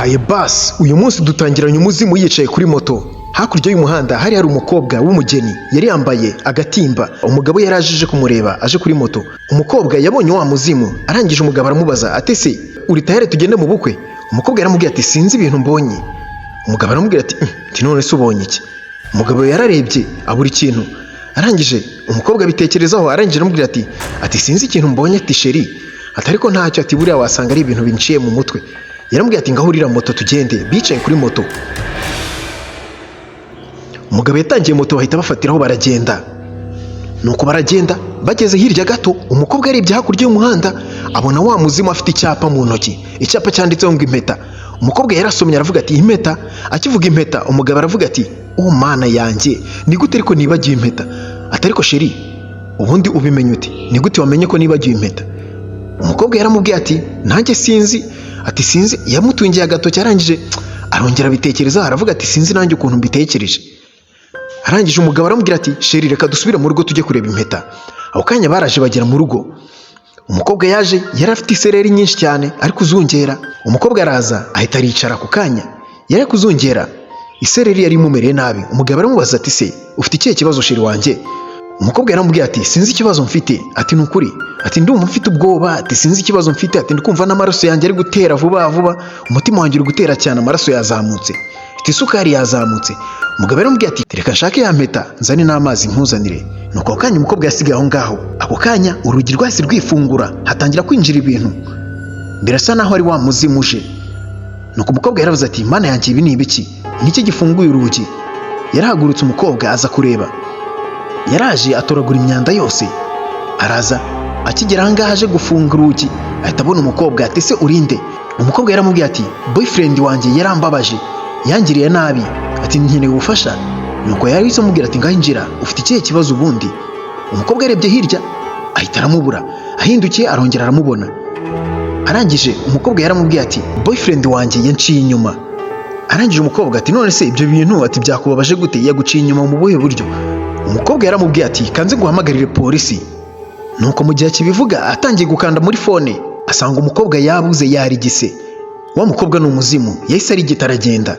haye basi uyu munsi dutangiranye umuzimu yicaye kuri moto. Hakurya y'umuhanda hari umukobwa w'umugeni yari yambaye agatimba. Umugabo yari aje kumureba aje kuri moto. Umukobwa yabonye wa muzimu, arangije umugabo aramubaza ati se uri tayari tugende mu bukwe? Umukobwa yaramubwiye ati sinzi ibintu mbonye. Umugabo aramubwira ati none se ubonye iki? Umugabo yararebye abura ikintu, arangije umukobwa bitekerezaho, arangije aramubwira ati sinzi ikintu mbonye ati sheri, atari ko ntacyo, ati buriya wasanga ari ibintu binciye mu mutwe. Yaramubwiye ati ngahurira moto tugende. Bicaye kuri moto, umugabo yatangiye moto bahita bafatiraho baragenda. Nuko baragenda bageze hirya gato, umukobwa yarebye hakurya y'umuhanda abona wa muzimu afite icyapa mu ntoki, icyapa cyanditseho ngo impeta. Umukobwa yarasomye aravuga ati impeta. Akivuga impeta, umugabo aravuga ati oh mana yanjye, ni gute ariko nibagiwe impeta? Atari ko sheri, ubundi ubimenye ute? Ni gute wamenye ko nibagiwe impeta? Umukobwa yaramubwiye ati nanjye sinzi. Ati sinzi. Yamutungiye agatoki, arangije arongera abitekerezaho aravuga ati sinzi nanjye ukuntu mbitekereje. Arangije umugabo aramubwira ati sheri reka dusubire mu rugo tujye kureba impeta. Ako kanya baraje bagera mu rugo. Umukobwa yaje yari afite isereri nyinshi cyane ari kuzungera. Umukobwa araza ahita aricara. Ako kanya yari kuzungera, isereri yari imumereye nabi. Umugabo aramubaza ati se ufite ikihe kibazo sheri wanjye? Umukobwa yaramubwiye ati sinzi ikibazo mfite. Ati ni ukuri? Ati ndumva mfite ubwoba. Ati sinzi ikibazo mfite. Ati ndikumva n'amaraso yanjye ari gutera vuba vuba, umutima wanjye uri gutera cyane, amaraso yazamutse, ati isukari yazamutse. Umugabo yaramubwiye ati reka nshake ya mpeta nzane n'amazi nkuzanire. Nuko ako kanya umukobwa yasigaye aho ngaho. Ako kanya urugi rwahise rwifungura, hatangira kwinjira ibintu birasa naho ari wa muzimu uje. Nuko umukobwa yaravuze ati mana yanjye ibi ni ibiki? Niki gifunguye urugi? Yarahagurutse umukobwa aza kureba. Yaraje atoragura imyanda yose, araza akigera aha ngaha aje gufunga urugi ahita abona umukobwa. Ati se urinde? Umukobwa yaramubwiye ati boyfriend wanjye yarambabaje, yangiriye nabi, ati nkeneye ubufasha. Nuko yahise amubwira ati ngaho injira, ufite ikihe kibazo ubundi? Umukobwa yarebye hirya ahita aramubura, ahindukiye arongera aramubona. Arangije umukobwa yaramubwiye ati boyfriend wanjye yanciye inyuma. Arangije umukobwa ati none se ibyo bintu ati byakubabaje gute? Yaguciye inyuma mu buhe buryo? Umukobwa yaramubwiye ati kanze guhamagarire polisi. Nuko mu gihe kibivuga atangiye gukanda muri fone, asanga umukobwa yabuze yarigise. Wa mukobwa ni umuzimu, yahise arigita aragenda.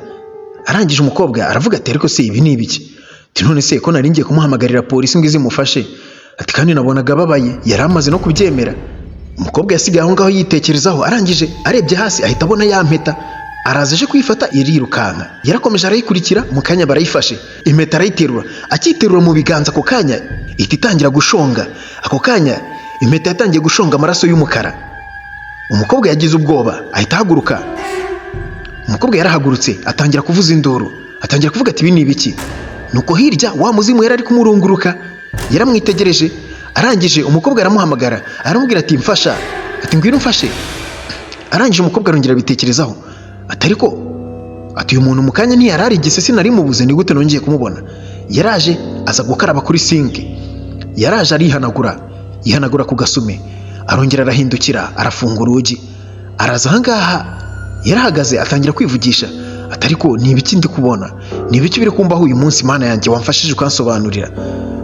Arangije umukobwa aravuga ati ariko se ibi ni ibiki? Ati none se ko nari ngiye kumuhamagarira polisi ngo izimufashe, ati kandi nabonaga babaye, yari amaze no kubyemera. Umukobwa yasigaye aho ngaho yitekerezaho, arangije arebye hasi ahita abona ya mpeta. Araza aje kuyifata, irirukanka. Yarakomeje arayikurikira, mu kanya barayifashe. Impeta arayiterura, akiterura mu biganza ako kanya ihita itangira gushonga. Ako kanya impeta yatangiye gushonga amaraso y'umukara. Umukobwa yagize ubwoba ahita ahaguruka. Umukobwa yarahagurutse atangira kuvuza induru, atangira kuvuga ati ibi ni ibiki? Nuko hirya wa muzimu yari ari kumurunguruka, yaramwitegereje. Arangije umukobwa aramuhamagara aramubwira ati mfasha, ati ngwino mfashe. Arangije umukobwa arongera abitekerezaho, atari ko ati uyu muntu mu kanya ntiyari arigise, sinari mubuze, ni gute nongeye kumubona? Yaraje aza gukaraba kuri sinki, yaraje arihanagura, yihanagura ku gasume, arongera arahindukira arafunga urugi. Araza aha ngaha yarahagaze atangira kwivugisha, atari ko ni ibiki ndi kubona? Ni ibiki biri kumbaho uyu munsi? Mana yanjye wamfashije ukansobanurira,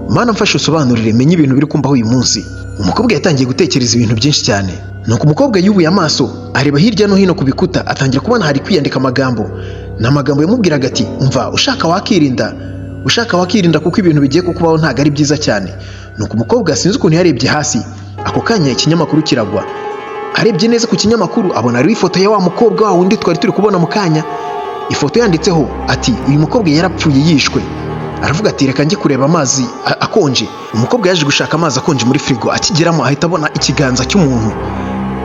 Mana mfashe usobanurire menye ibintu biri kumbaho uyu munsi. Umukobwa yatangiye gutekereza ibintu byinshi cyane. Nuko umukobwa yubuye amaso areba hirya no hino ku bikuta, atangira kubona hari kwiyandika amagambo. N'amagambo yamubwiraga ati umva, ushaka wakirinda kuko ibintu bigiye kukubaho ntago ari byiza cyane. Nuko umukobwa sinzi ukuntu yarebye hasi, ako kanya ikinyamakuru kiragwa. Arebye neza ku kinyamakuru abona ari ifoto ya wa mukobwa wa wundi twari turi kubona mu kanya. Ifoto yanditseho ati uyu mukobwa yarapfuye yishwe. Aravuga ati reka njye kureba amazi akonje. Umukobwa yaje gushaka amazi akonje muri frigo, akigeramo ahita abona ikiganza cy'umuntu.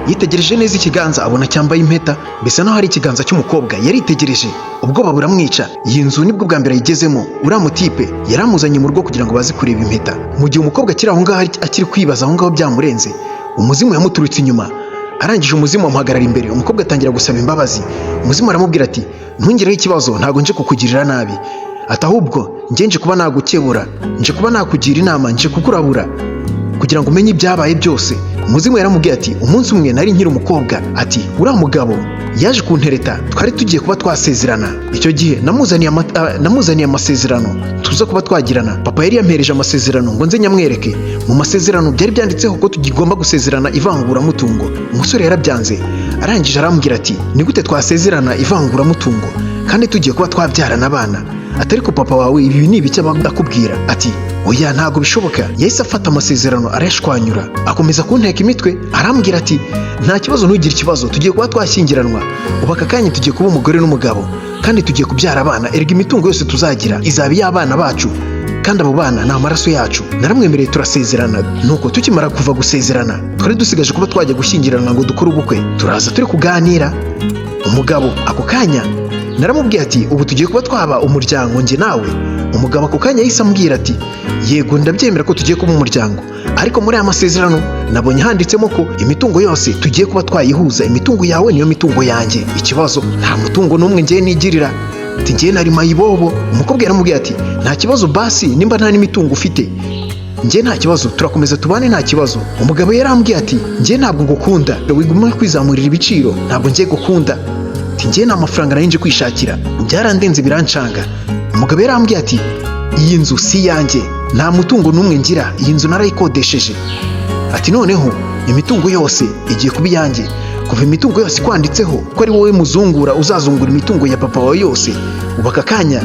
Yitegereje neza ikiganza abona cyambaye impeta, bisa naho hari ikiganza cy'umukobwa. Yaritegereje, ubwoba buramwica. Iyi nzu nibwo bwa mbere ayigezemo. Uriya mutipe yaramuzanye mu rugo kugira ngo baze kureba impeta. Mu gihe umukobwa akiri aho ngaho akiri kwibaza aho ngaho byamurenze, umuzimu yamuturutse inyuma. Arangije umuzimu amuhagarara imbere. Umukobwa atangira gusaba imbabazi. Umuzimu aramubwira ati ntungireho ikibazo, ntago nje kukugirira nabi, ati ahubwo nje kuba nagukebura, nje kuba nakugira inama, nje kukurabura kugira ngo umenye ibyabaye byose. Umuzimu yaramubwiye ati umunsi umwe nari nkiri umukobwa, ati uriya mugabo yaje kuntereta, twari tugiye kuba twasezerana. Icyo gihe namuzaniye amasezerano tuza kuba twagirana. Papa yari yampereje amasezerano ngo nze nyamwereke. Mu masezerano byari byanditseho ko tugomba gusezerana ivanguramutungo. Umusore yarabyanze, arangije arambwira ati ni gute twasezerana ivanguramutungo kandi tugiye kuba twabyarana abana? Ati ariko papa wawe ibi ni ibiki akubwira? Ati oya ntabwo bishoboka. Yahise afata amasezerano arayashwanyura akomeza kunteka imitwe, arambwira ati nta kibazo, ntugire ikibazo, tugiye kuba twashyingiranwa, ubu aka kanya tugiye kuba umugore n'umugabo kandi tugiye kubyara abana, erega imitungo yose tuzagira izaba iy'abana bacu kandi abo bana ni amaraso yacu. Naramwemereye turasezerana. Nuko tukimara kuva gusezerana twari dusigaje kuba twajya gushyingiranwa ngo dukore ubukwe. Turaza turi kuganira, umugabo ako kanya naramubwiye ati ubu tugiye kuba twaba umuryango njye nawe. Umugabo ako kanya yahise ambwira ati yego ndabyemera ko tugiye kuba umuryango, ariko muri aya masezerano nabonye handitsemo ko imitungo yose tugiye kuba twayihuza, imitungo yawe niyo mitungo yanjye. Ikibazo nta mutungo n'umwe ngiye nigirira. Ati ngiye nari mayibobo. Umukobwa yaramubwiye ati nta kibazo basi, nimba nta n'imitungo ufite njye nta kibazo, turakomeza tubane nta kibazo. Umugabo yarambwiye ati njye ntabwo ngukunda, wiguma kwizamurira ibiciro, ntabwo ngiye gukunda. Ati njye nta mafaranga nari nje kwishakira, byarandenze birancanga. Umugabo yarambwiye ati iyi nzu si yanjye, nta mutungo n'umwe ngira, iyi nzu narayikodesheje. Ati noneho imitungo yose igiye kuba iyanjye, kuva imitungo yose kwanditseho ko ari wowe muzungura uzazungura imitungo ya papa wawe yose, ubu aka kanya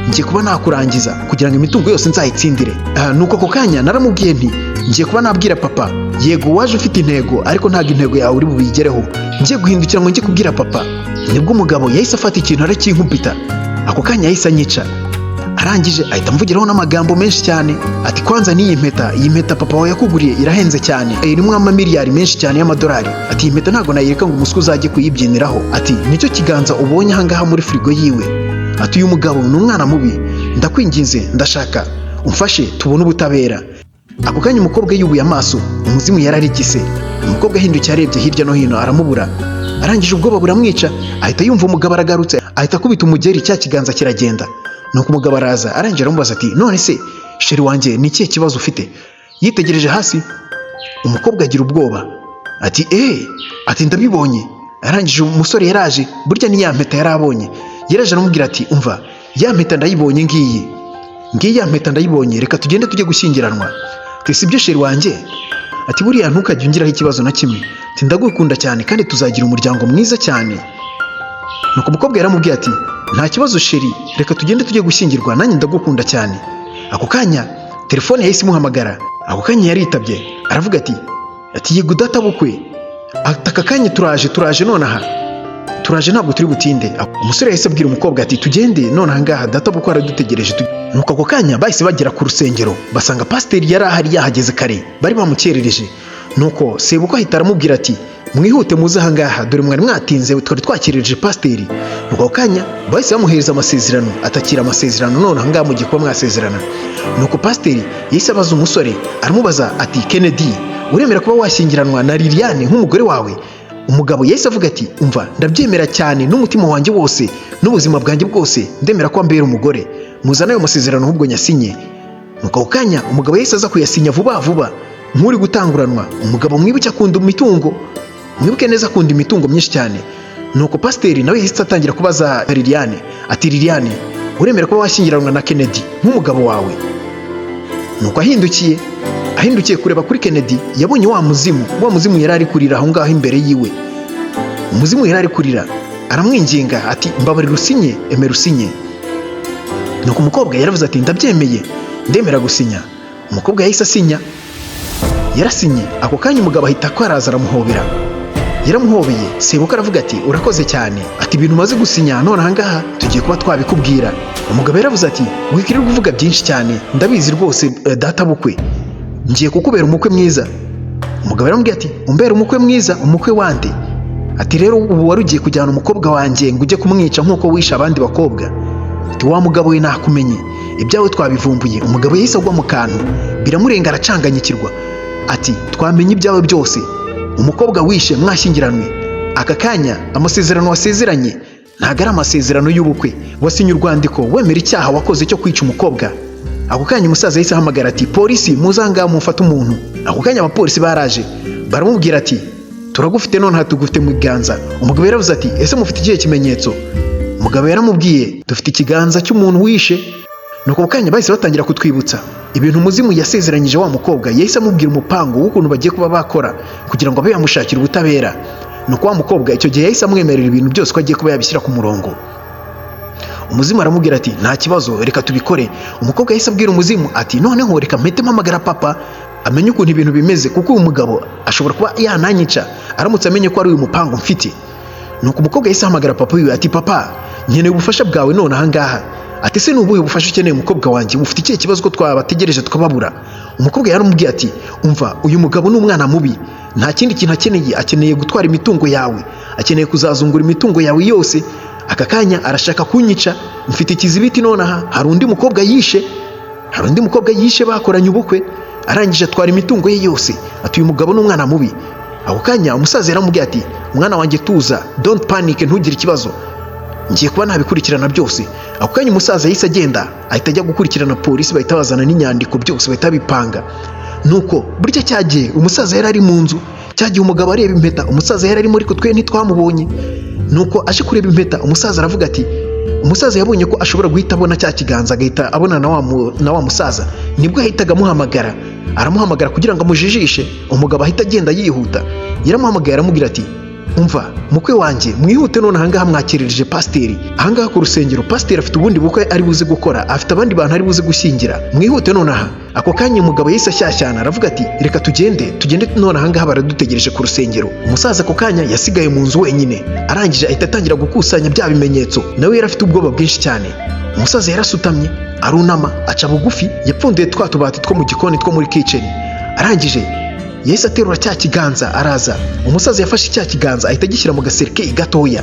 ngiye kuba nakurangiza kugira ngo imitungo yose nzayitsindire. Nuko ako kanya naramubwiye nti ngiye kuba nabwira papa, yego waje ufite intego ariko ntabwo intego yawe uri bubigereho, ngiye guhindukira ngo njye kubwira papa. Nibwo umugabo yahise afata ikintu arakinkubita, ako kanya yahise anyica, arangije ahita amvugiraho n'amagambo menshi cyane. Ati kwanza n'iyi mpeta, iyi mpeta papa wawe yakuguriye irahenze cyane, irimo amamiliyari menshi cyane y'amadolari. Ati iyi mpeta ntabwo nayireka ngo umuswa uzajye kuyibyiniraho. Ati nicyo kiganza ubonye ahangaha muri firigo yiwe. Ati uyu mugabo ni umwana mubi, ndakwinginze ndashaka umfashe tubone ubutabera. Ako kanya umukobwa yubuye amaso, umuzimu yararigise. Umukobwa ahindukiye arebye hirya no hino aramubura, arangije ubwoba buramwica, ahita yumva umugabo aragarutse, ahita akubita umugeri, cya kiganza kiragenda. Nuko umugabo araza, arangije aramubaza ati none se sheri wanjye ni ikihe kibazo ufite? Yitegereje hasi, umukobwa agira ubwoba ati ati ndabibonye. Arangije umusore yaraje, burya ni ya mpeta yarabonye, yaraje aramubwira ati umva ya mpeta ndayibonye, ngiyi ya mpeta ndayibonye, reka tugende tujye gushyingiranwa. Ati sibyo sheri wanjye? Ati buriya ntukajye ungiraho ikibazo na kimwe, ati ndagukunda cyane kandi tuzagira umuryango mwiza cyane. Nuko umukobwa yaramubwiye ati nta kibazo sheri, reka tugende tujye gushyingirwa, nanjye ndagukunda cyane. Ako kanya telefone yahise imuhamagara, ako kanya yaritabye, aravuga ati yego data bukwe. Aka kanya turaje nonaha, turaje ntabwo turi butinde. Umusore yahise abwira umukobwa ati tugende nonaha ngaha, data bukwe aradutegereje. Nuko ako kanya bahise bagera ku rusengero, basanga pasiteri yari ahari yahageze kare, bari bamukerereje. Nuko sebukwe ahita aramubwira ati mwihute muze ahangaha, dore mwari mwatinze, twari twakirereje pasiteri. Nuko ako kanya bahise bamuhereza amasezerano, atakira amasezerano none ahangaha mugiye kuba mwasezerana. Nuko pasiteri yahise abaza umusore, aramubaza ati Kennedy, uremera kuba washyingiranwa na Liliane nk'umugore wawe? Umugabo yahise avuga ati umva ndabyemera cyane n'umutima wanjye wose n'ubuzima bwanjye bwose, ndemera ko ambera umugore, muzana ayo masezerano ahubwo nyasinye. Nuko ako kanya umugabo yahise aza kuyasinya vuba vuba nk'uri gutanguranwa. Umugabo mwibuke akunda imitungo, mwibuke neza akunda imitungo myinshi cyane. Nuko pasiteri nawe yahise atangira kubaza Liliane ati Liliane, uremera kuba washyingiranwa na Kennedy nk'umugabo wawe? Nuko ahindukiye kureba kuri Kennedy, yabonye wa muzimu yari ari kurira aho ngaho imbere yiwe. Umuzimu yari ari kurira, aramwinginga ati mbabarira usinye, emera usinye. Nuko umukobwa yaravuze ati ndabyemeye, ndemera gusinya. Umukobwa yahise asinya, yarasinye. Ako kanya umugabo ahita kwaraza aramuhobera, yaramuhobeye. Sebukwe aravuga ati urakoze cyane, ati ibintu umaze gusinya none ahangaha tugiye kuba twabikubwira. Umugabo yaravuze ati wikirirwa uvuga byinshi cyane, ndabizi rwose data bukwe, ngiye kukubera umukwe mwiza. Umugabo yaramubwiye ati umbera umukwe mwiza, umukwe wande? Ati rero ubu wari ugiye kujyana umukobwa wanjye ngo ujye kumwica nk'uko wishe abandi bakobwa? Ati wa mugabo we nakumenye, ibyawe twabivumbuye. Umugabo yahise agwa mu kantu, biramurenga aracanganyikirwa. Ati twamenye ibyawe byose, umukobwa wishe mwashyingiranwe. Aka kanya amasezerano wasezeranye ntabwo ari amasezerano y'ubukwe, wasinye urwandiko wemera icyaha wakoze cyo kwica umukobwa. Ako kanya umusaza yahise ahamagara ati polisi muzangaha mufate umuntu. Ako kanya abapolisi baraje, baramubwira ati turagufite none tugufite mu biganza. Umugabo yaravuze ati ese mufite ikihe kimenyetso? Umugabo yaramubwiye dufite ikiganza cy'umuntu wishe. Nuko ako kanya bahise batangira kutwibutsa ibintu umuzimu yasezeranyije wa mukobwa. Yahise amubwira umupango w'ukuntu bagiye kuba bakora kugira ngo abe yamushakira ubutabera. nuko wa mukobwa icyo gihe yahise amwemerera ibintu byose ko agiye kuba yabishyira ku murongo. Umuzimu aramubwira ati nta kibazo reka tubikore. Umukobwa yahise abwira umuzimu ati noneho reka mpite mpamagara papa amenye ukuntu ibintu bimeze, kuko uyu mugabo ashobora kuba yananyica aramutse amenye ko ari uyu mupango mfite. Nuko umukobwa yahise ahamagara papa wiwe ati papa nkeneye ubufasha bwawe none ahangaha. Ati se nubuhe ubufasha ukeneye umukobwa wanjye, ufite ikihe kibazo ko twabategereje tukababura? Umukobwa yaramubwiye ati umva uyu mugabo ni umwana mubi, nta kindi kintu akeneye gutwara imitungo yawe, akeneye kuzazungura imitungo yawe yose. Aka kanya arashaka kunyica, mfite ikizibiti nonaha, hari undi mukobwa yishe bakoranye ubukwe, arangije atwara imitungo ye yose. Ati uyu mugabo ni umwana mubi. Ako kanya umusaza yaramubwiye ati mwana wanjye tuza, don't panic, ntugire ikibazo, ngiye kuba nabikurikirana byose. Ako kanya umusaza yahise agenda ahita ajya gukurikirana polisi, bahita bazana n'inyandiko byose bahita bipanga. Nuko burya cyagiye umusaza yari ari mu nzu, cyagiye umugabo areba impeta, umusaza yari arimo ariko twe ntitwamubonye. Nuko aje kureba impeta umusaza aravuga ati umusaza yabonye ko ashobora guhita abona cya kiganza, agahita abona na wa musaza, nibwo yahitaga aramuhamagara kugira ngo amujijishe. Umugabo ahita agenda yihuta, yaramuhamagaye aramubwira ati umva mukwe wanjye mwihute none ahangaha mwakirije pasiteri ahangaha ku rusengero, pasiteri afite ubundi bukwe ari buze gukora, afite abandi bantu ari buze gushyingira, mwihute none aha. Ako kanya umugabo yahise ashyashyana aravuga ati reka tugende none ahangaha baradutegereje ku rusengero. Umusaza ako kanya yasigaye mu nzu wenyine, arangije ahita atangira gukusanya bya bimenyetso, nawe yari afite ubwoba bwinshi cyane. Umusaza yarasutamye arunama aca bugufi, yapfunduye twa tubati two mu gikoni two muri kitchen, arangije yahise aterura cya kiganza araza. Umusaza yafashe cya kiganza ahita agishyira mu gaserike gatoya.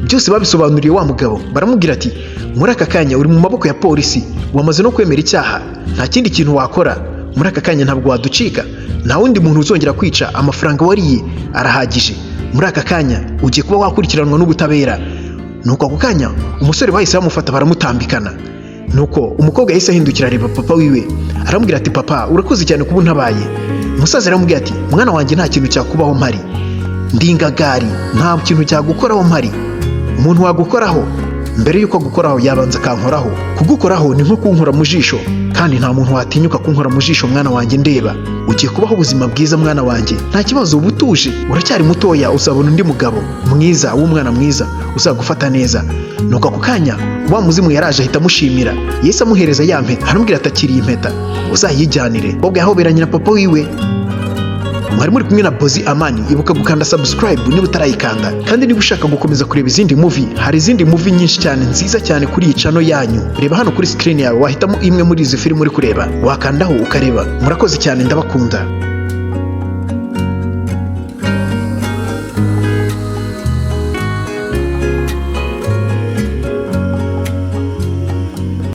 Byose babisobanuriye wa mugabo, baramubwira ati muri aka kanya uri mu maboko ya polisi, wamaze no kwemera icyaha, nta kindi kintu wakora, muri aka kanya ntabwo waducika, nta wundi muntu uzongera kwica, amafaranga wariye arahagije, muri aka kanya ugiye kuba wakurikiranwa n'ubutabera. Nuko ako kanya umusore bahise bamufata baramutambikana. Nuko umukobwa yahise ahindukira areba papa wiwe aramubwira ati papa urakoze cyane kuba untabaye. Umusaza aramubwira ati mwana wanjye nta kintu cyakubaho mpari, ndingagari, nta kintu cyagukoraho mpari. Umuntu wagukoraho mbere yuko gukoraho yabanza akankoraho, kugukoraho ni nko kunkora mu jisho, kandi nta muntu watinyuka kunkora mu jisho mwana wanjye ndeba. Ugiye kubaho ubuzima bwiza mwana wanjye, nta kibazo, uba utuje, uracyari mutoya, uzabona undi mugabo mwiza w'umwana mwiza uzagufata neza. Nuko ako kanya wa muzimu yaraje ahita amushimira, yahise amuhereza ya mpeta, aramubwira ati akiri impeta uzayijyanire. Ubwo yahoberanye na papa wiwe. Mwari muri kumwe na Bozi Amani, ibuka gukanda subscribe niba utarayikanda, kandi niba ushaka gukomeza kureba izindi movie, hari izindi movie nyinshi cyane nziza cyane kuri iyi channel yanyu. Reba hano kuri screen yawe, wahitamo imwe muri izi filime uri kureba, wakandaho ukareba. Murakoze cyane, ndabakunda.